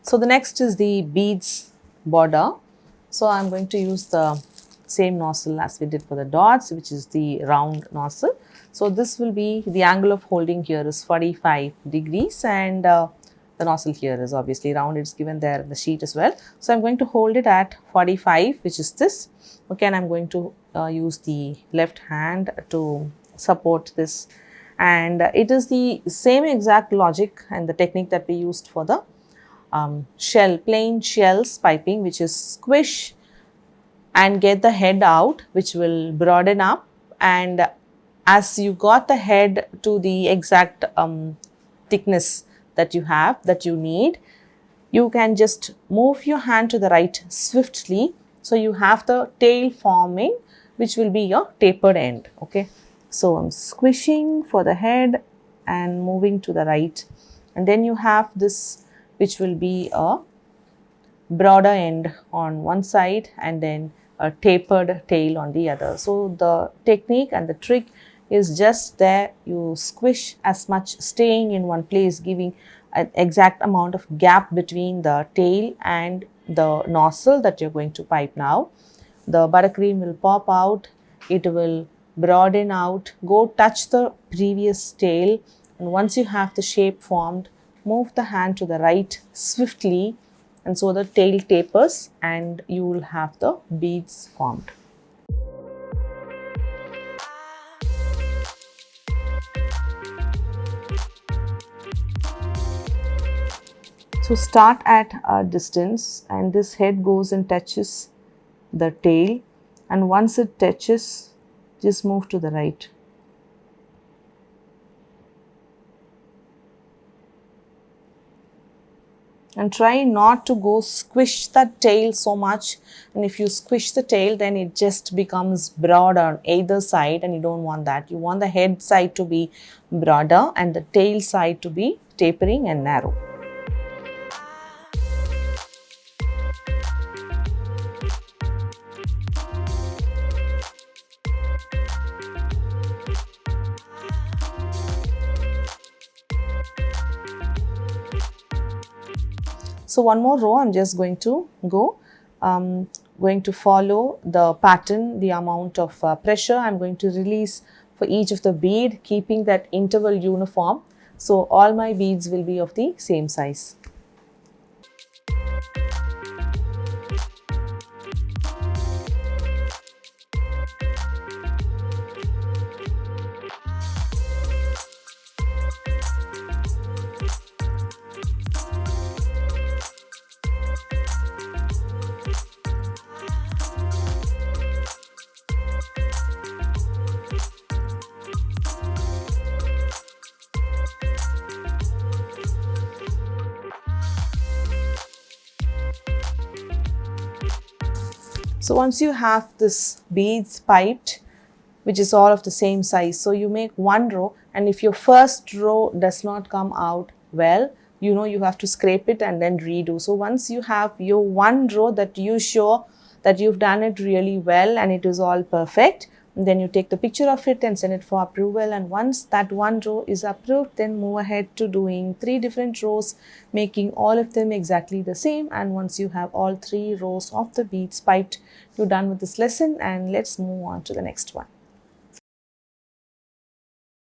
So the next is the beads border. So I'm going to use the same nozzle as we did for the dots, which is the round nozzle. So this will be, the angle of holding here is 45 degrees, and the nozzle here is obviously round. It's given there in the sheet as well. So I'm going to hold it at 45, which is this. Okay, and I'm going to use the left hand to support this, and it is the same exact logic and the technique that we used for the plain shells piping, which is squish and get the head out, which will broaden up, and as you got the head to the exact thickness that you need, you can just move your hand to the right swiftly. So you have the tail forming, which will be your tapered end. Okay, so I'm squishing for the head and moving to the right, and then you have this, which will be a broader end on one side and then a tapered tail on the other. So the technique and the trick is just there. You squish as much, staying in one place, giving an exact amount of gap between the tail and the nozzle that you're going to pipe now. The buttercream will pop out, it will broaden out, go touch the previous tail, and once you have the shape formed, move the hand to the right swiftly, and so the tail tapers and you will have the beads formed. So start at a distance, and this head goes and touches the tail, and once it touches, just move to the right. And try not to go squish the tail so much, and if you squish the tail, then it just becomes broad on either side, and you don't want that. You want the head side to be broader and the tail side to be tapering and narrow. So one more row, I'm just going to go, going to follow the pattern, the amount of pressure I'm going to release for each of the bead, keeping that interval uniform. So all my beads will be of the same size. So once you have this beads piped, which is all of the same size, so you make one row, and if your first row does not come out well, you know you have to scrape it and then redo. So once you have your one row that you show that you've done it really well and it is all perfect, and then you take the picture of it and send it for approval, and once that one row is approved, then move ahead to doing 3 different rows, making all of them exactly the same. And once you have all 3 rows of the beads piped, you're done with this lesson, and let's move on to the next one.